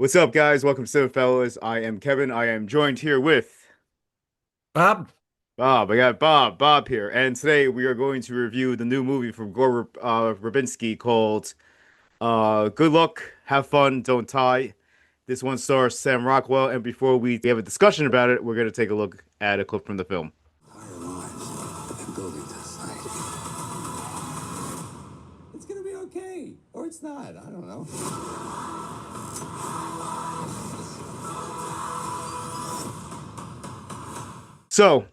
What's up, guys? Welcome to Cinephellas. I am Kevin. I am joined here with Bob, Bob. I got Bob here, and today we are going to review the new movie from Gore Verbinski called "Good Luck, Have Fun, Don't Die." This one stars Sam Rockwell, and before we have a discussion about it, we're going to take a look at a clip from the film. Higher lives and building this night. It's gonna be okay, or it's not. I don't know. So,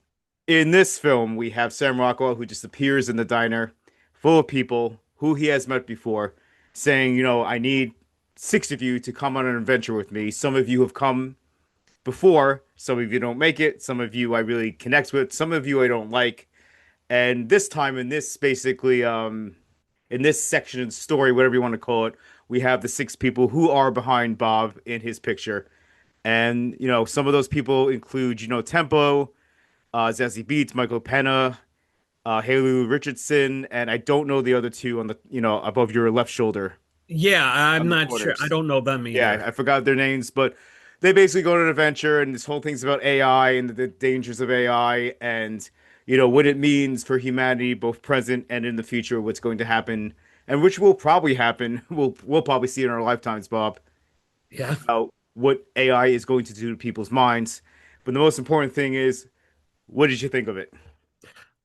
in this film, we have Sam Rockwell who just appears in the diner full of people who he has met before, saying, I need six of you to come on an adventure with me. Some of you have come before, some of you don't make it, some of you I really connect with, some of you I don't like. And this time, in this basically, in this section of the story, whatever you want to call it, we have the six people who are behind Bob in his picture. And, some of those people include, Tempo, Zazie Beetz, Michael Pena, Haley Richardson, and I don't know the other two on the, above your left shoulder yeah, I'm on the not sure. I corners. don't know them Yeah, either. I forgot their names, but they basically go on an adventure, and this whole thing's about AI and the dangers of AI and, what it means for humanity, both present and in the future, what's going to happen, and which will probably happen. We'll probably see in our lifetimes, Bob, Yeah. about what AI is going to do to people's minds. But the most important thing is, what did you think of it?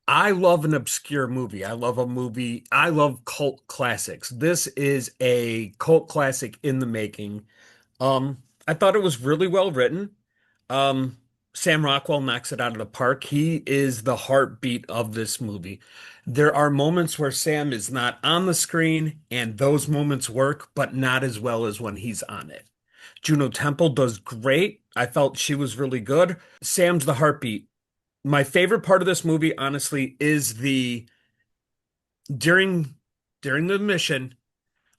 I love an obscure movie. I love a movie. I love cult classics. This is a cult classic in the making. I thought it was really well written. Um, Sam Rockwell knocks it out of the park. He is the heartbeat of this movie. There are moments where Sam is not on the screen, and those moments work, but not as well as when he's on it. Juno Temple does great. I felt she was really good. Sam's the heartbeat. My favorite part of this movie, honestly, is the during during the mission,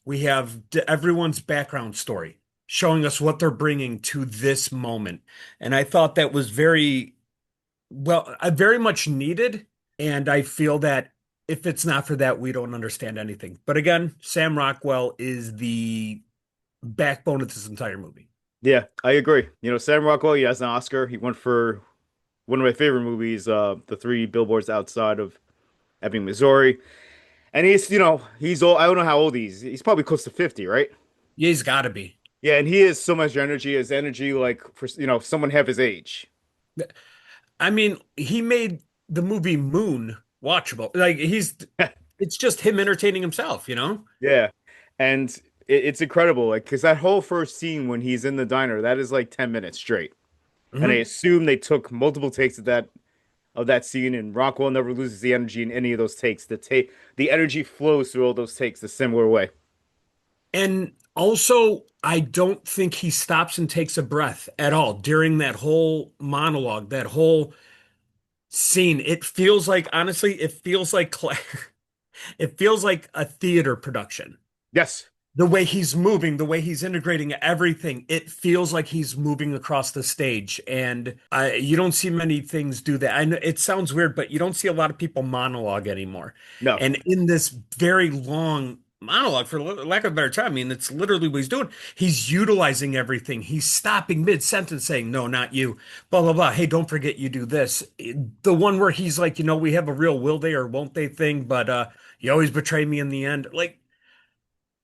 we have everyone's background story showing us what they're bringing to this moment. And I thought that was very much needed. And I feel that if it's not for that, we don't understand anything. But again, Sam Rockwell is the backbone of this entire movie. Yeah, I agree. Sam Rockwell, he has an Oscar. He won for one of my favorite movies, The Three Billboards Outside of Ebbing, Missouri. And he's old. I don't know how old he is. He's probably close to 50, right? Yeah, he's got to be. Yeah, and he has so much energy. His energy, like for someone half his age. I mean, he made the movie Moon watchable. It's just him entertaining himself, you know? Yeah, and it's incredible. Like, because that whole first scene when he's in the diner, that is like 10 minutes straight. And I Mhm. assume they took multiple takes of that scene, and Rockwell never loses the energy in any of those takes. The energy flows through all those takes a similar way. And also, I don't think he stops and takes a breath at all during that whole monologue, that whole scene. It feels like, honestly, it feels like a theater production. Yes. The way he's moving, the way he's integrating everything, it feels like he's moving across the stage. And you don't see many things do that. I know it sounds weird, but you don't see a lot of people monologue anymore. No. And in this very long monologue, for lack of a better term, I mean, it's literally what he's doing. He's utilizing everything. He's stopping mid-sentence saying, no, not you, blah, blah, blah. Hey, don't forget you do this. The one where he's like, we have a real will they or won't they thing, but you always betray me in the end. Like,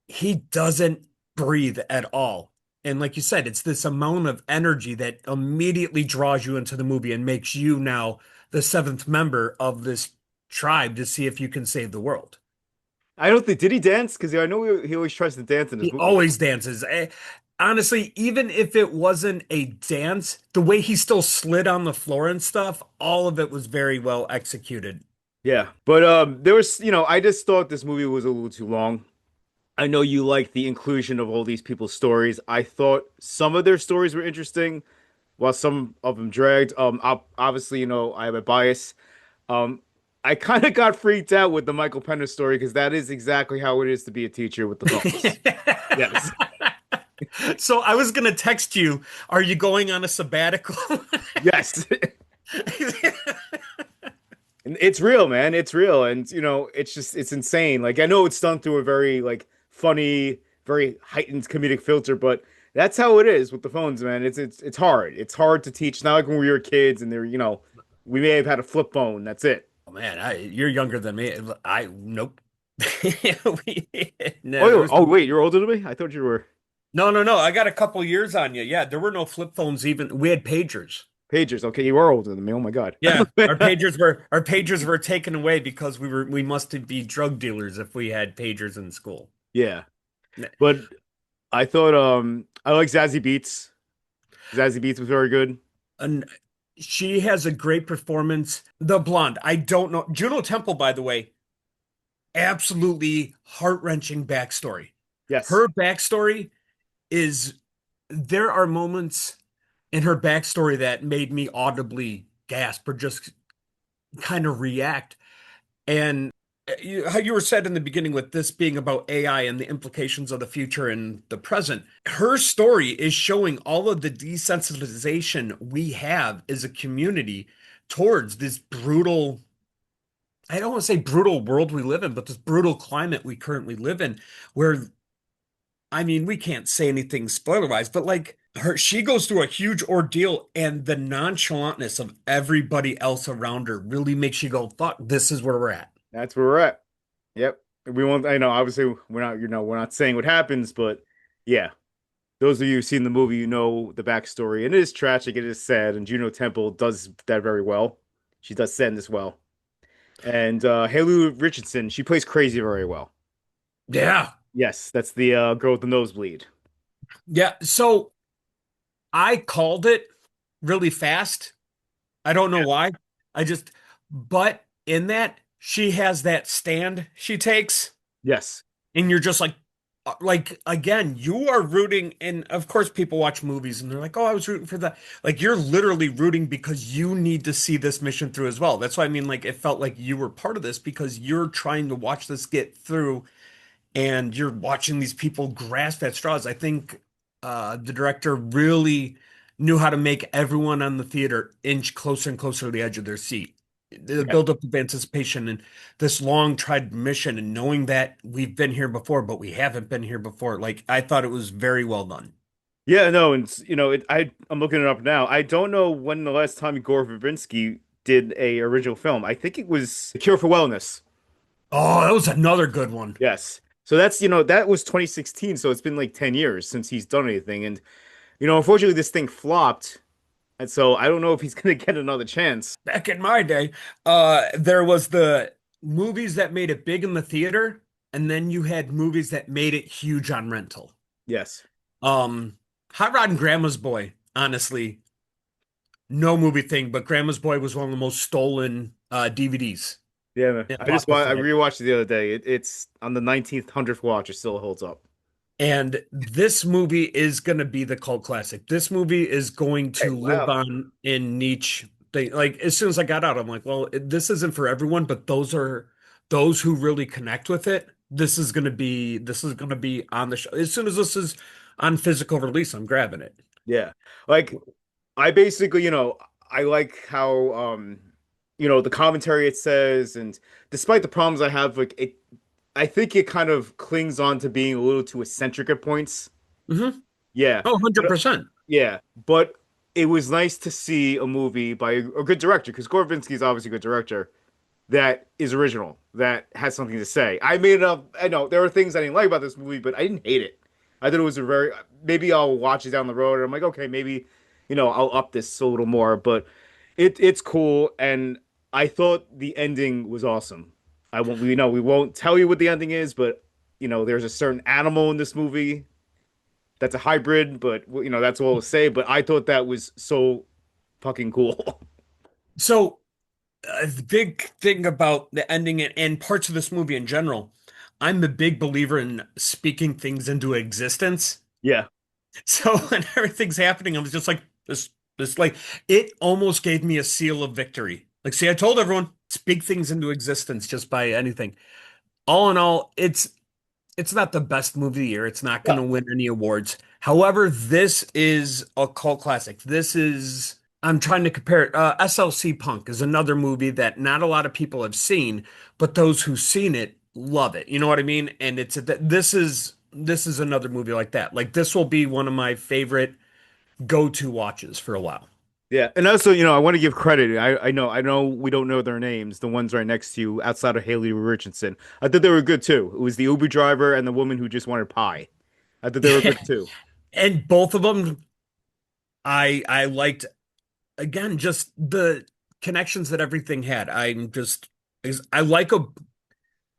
he doesn't breathe at all. And like you said, it's this amount of energy that immediately draws you into the movie and makes you now the seventh member of this tribe to see if you can save the world. I don't think did he dance? Because I know he always tries to dance in his He movies. always dances. Honestly, even if it wasn't a dance, the way he still slid on the floor and stuff, all of it was very well executed. Yeah, but there was, I just thought this movie was a little too long. I know you like the inclusion of all these people's stories. I thought some of their stories were interesting, while some of them dragged. Obviously, I have a bias. Um, I kind of got freaked out with the Michael Pena story because that is exactly how it is to be a teacher with the phones. Yes, So I was gonna text you, are you going on a sabbatical? yes. And it's real, man. It's real, and it's insane. Like I know it's done through a very like funny, very heightened comedic filter, but That's how it is with the phones, man. It's hard. It's hard to teach. Not like when we were kids and we may have had a flip phone. That's it. Oh man, you're younger than me. I nope. We, no, there Oh, was oh, wait, you're older than me? I thought you were no. I got a couple years on you. Yeah, there were no flip phones even. We had pagers. pagers. Okay, you are older than me. Oh my God. Yeah, our pagers were taken away because we must be drug dealers if we had pagers in school. Yeah. But I thought I like Zazie Beetz. Zazie Beetz was very good. And she has a great performance. The blonde, I don't know. Juno Temple, by the way, absolutely heart-wrenching backstory. Yes. Her backstory is there are moments in her backstory that made me audibly gasp or just kind of react. And how you were said in the beginning with this being about AI and the implications of the future and the present, her story is showing all of the desensitization we have as a community towards this brutal, I don't want to say brutal world we live in, but this brutal climate we currently live in, where, I mean, we can't say anything spoiler wise, but like she goes through a huge ordeal, and the nonchalantness of everybody else around her really makes you go, fuck, this is where we're at. That's where we're at. Yep. We won't, I know, obviously we're not saying what happens, but yeah. Those of you who've seen the movie, you know the backstory. And it is tragic, it is sad, and Juno Temple does that very well. She does sadness well. And Haley Richardson, she plays crazy very well. Yeah. Yes, that's the girl with the nosebleed. Yeah. So I called it really fast. I don't know why. I just, but in that, she has that stand she takes, Yes. and you're just like, again, you are rooting. And of course, people watch movies and they're like, oh, I was rooting for that. Like, you're literally rooting because you need to see this mission through as well. That's why I mean, like, it felt like you were part of this because you're trying to watch this get through and you're watching these people grasp at straws. I think the director really knew how to make everyone on the theater inch closer and closer to the edge of their seat. The Yeah. buildup of anticipation and this long tried mission, and knowing that we've been here before, but we haven't been here before. Like, I thought it was very well done. Yeah, no, and I'm looking it up now. I don't know when the last time Gore Verbinski did a original film. I think it was Cure for Wellness. Oh, that was another good one. Yes. So that was 2016, so it's been like 10 years since he's done anything. And unfortunately this thing flopped. And so I don't know if he's gonna get another chance. Back in my day, there was the movies that made it big in the theater, and then you had movies that made it huge on rental. Yes. Hot Rod and Grandma's Boy, honestly, no movie thing, but Grandma's Boy was one of the most stolen DVDs. Yeah, man. in I Blockbuster. rewatched it the other day. It's on the 19th, 100th watch. It still holds up. And this movie is going to be the cult classic. This movie is going Hey, to live wow. on in niche. Like as soon as I got out, I'm like, well, this isn't for everyone, but those who really connect with it. This is going to be on the show. As soon as this is on physical release, I'm grabbing it. Yeah. Like I basically, I like how the commentary it says, and despite the problems I have, like I think it kind of clings on to being a little too eccentric at points. Hmm. Yeah. Oh, But 100%. yeah, but it was nice to see a movie by a good director, because Gore Verbinski is obviously a good director that is original, that has something to say. I made it up. I know there were things I didn't like about this movie, but I didn't hate it. I thought it was a very, maybe I'll watch it down the road, and I'm like, okay, maybe, I'll up this a little more, but it's cool, and I thought the ending was awesome. We won't tell you what the ending is, but there's a certain animal in this movie that's a hybrid, but that's all I'll say. But I thought that was so fucking cool. So, the big thing about the ending and parts of this movie in general, I'm a big believer in speaking things into existence. Yeah, So when everything's happening, I was just like, this, like, it almost gave me a seal of victory. Like, see, I told everyone, speak things into existence just by anything. All in all, it's not the best movie of the year. It's not going no, to win any awards. However, this is a cult classic. I'm trying to compare it. SLC Punk is another movie that not a lot of people have seen, but those who've seen it love it. You know what I mean? And this is this is another movie like that. Like this will be one of my favorite go-to watches for a while. Yeah, and also, I want to give credit. I know we don't know their names, the ones right next to you outside of Haley Richardson. I thought they were good too. It was the Uber driver and the woman who just wanted pie. I thought they were good too. And both of them I liked, again, just the connections that everything had. I like a,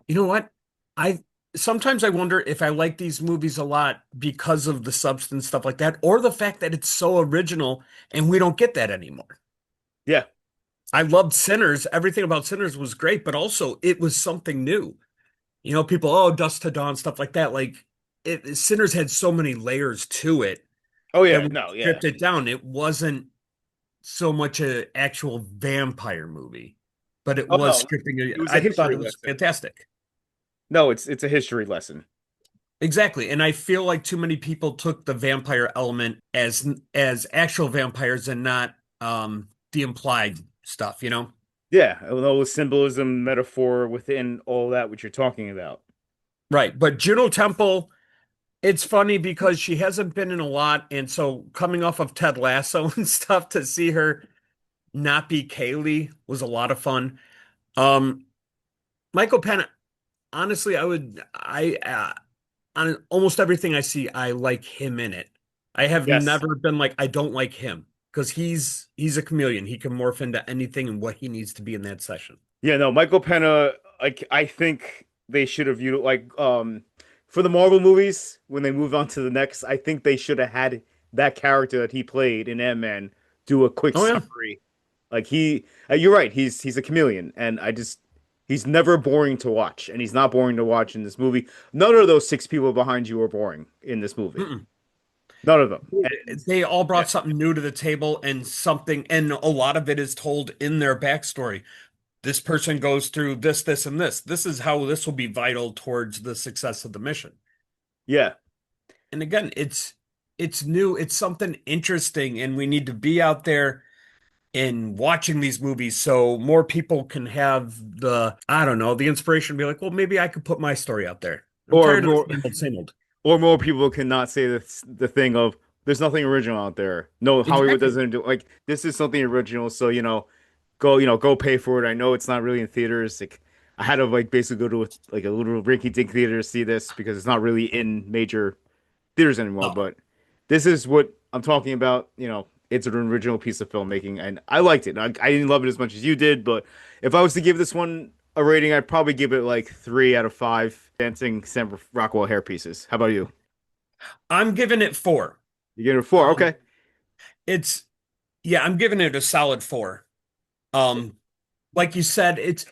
you know what? I sometimes I wonder if I like these movies a lot because of the substance stuff like that, or the fact that it's so original and we don't get that anymore. Yeah. I loved Sinners. Everything about Sinners was great, but also it was something new. People, oh, Dust to Dawn, stuff like that. Like Sinners had so many layers to it Oh that yeah, when you no, yeah. stripped it down, it wasn't so much an actual vampire movie, but it Oh was no, stripping it. it was a I thought history it was lesson. fantastic. No, it's a history lesson. Exactly. And I feel like too many people took the vampire element as actual vampires and not the implied stuff. Yeah, all the symbolism, metaphor within all that which you're talking about. Right. But Juno Temple, it's funny because she hasn't been in a lot, and so coming off of Ted Lasso and stuff to see her not be Kaylee was a lot of fun. Um Michael Penn, honestly, on almost everything I see, I like him in it. I have Yes. never been like I don't like him because he's a chameleon. He can morph into anything and what he needs to be in that session. Yeah, no, Michael Pena, like I think they should have for the Marvel movies, when they moved on to the next, I think they should have had that character that he played in Ant-Man do a quick Oh yeah. summary. You're right, he's a chameleon, and he's never boring to watch, and he's not boring to watch in this movie. None of those six people behind you are boring in this movie. Mm-mm. None of them. And They all yeah, brought something new to the table and something, and a lot of it is told in their backstory. This person goes through this, this, and this. This is how this will be vital towards the success of the mission. yeah. And again, it's new, it's something interesting, and we need to be out there and watching these movies so more people can have I don't know, the inspiration to be like, well, maybe I could put my story out there. I'm Or tired of the more. same old, same old. Or more people cannot say the thing of there's nothing original out there. No, Hollywood Exactly. doesn't do like this is something original. So go pay for it. I know it's not really in theaters. Like I had to like basically go to like a little rinky-dink theater to see this because it's not really in major theaters anymore. Oh, But this is what I'm talking about. It's an original piece of filmmaking, and I liked it. I didn't love it as much as you did, but if I was to give this one a rating, I'd probably give it like 3 out of 5 dancing Sam Rockwell hair pieces. How about you? I'm giving it 4. You give it a 4. Um, Okay. it's Yeah, I'm giving it a solid 4. Um, like you said, it's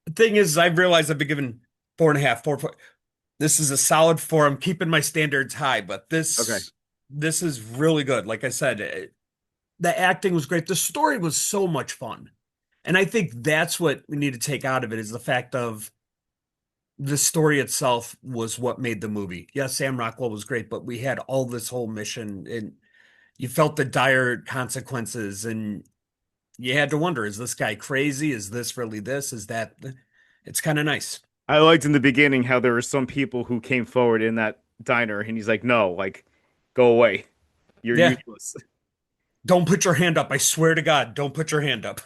the thing is, I've realized I've been given 4.5, 4. This is a solid 4. I'm keeping my standards high, but Okay. this is really good. Like I said, the acting was great. The story was so much fun. And I think that's what we need to take out of it is the fact of the story itself was what made the movie. Yes, Sam Rockwell was great, but we had all this whole mission and you felt the dire consequences and you had to wonder, is this guy crazy? Is this really this? Is that it's kind of nice. I liked in the beginning how there were some people who came forward in that diner and he's like, no, like, go away. You're Yeah. useless. Don't put your hand up. I swear to God, don't put your hand up.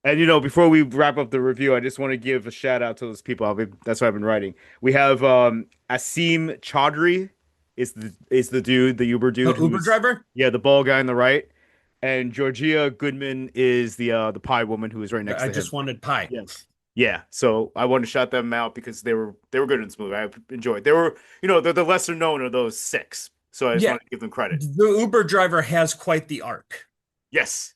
And before we wrap up the review, I just want to give a shout out to those people. That's what I've been writing. We have Asim Chaudhry is the dude, the Uber The dude Uber who's driver? yeah, the bald guy on the right. And Georgia Goodman is the pie woman who is right next I to him. just wanted pie. Yes. Yeah. So I wanted to shout them out because they were good in this movie. I enjoyed. They were, they're the lesser known of those six. So I just Yeah, wanted to give them credit. the Uber driver has quite the arc. Yes.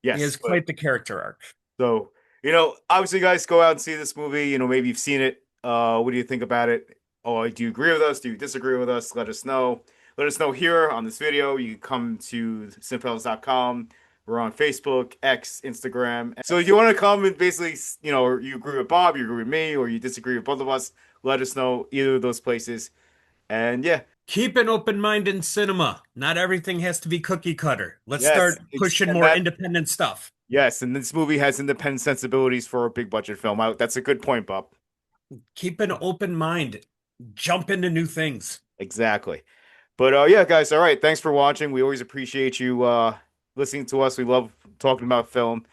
He has Yes. But quite the character arc. so, obviously guys go out and see this movie. Maybe you've seen it. What do you think about it? Oh, do you agree with us? Do you disagree with us? Let us know. Let us know here on this video. You can come to cinephellas.com. We're on Facebook, X, Instagram. So if you want to come and basically, or you agree with Bob, you agree with me, or you disagree with both of us, let us know either of those places. And yeah, Keep an open mind in cinema. Not everything has to be cookie cutter. Let's yes, start pushing and more that independent stuff. yes, and this movie has independent sensibilities for a big budget film. That's a good point, Bob. Keep an open mind. jump into new things. Exactly. But yeah, guys, all right. Thanks for watching. We always appreciate you listening to us. We love talking about film.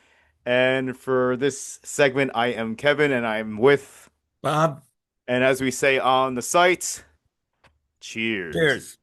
And for this segment, I am Kevin and I'm with, Bob, and as we say on the site, cheers. cheers.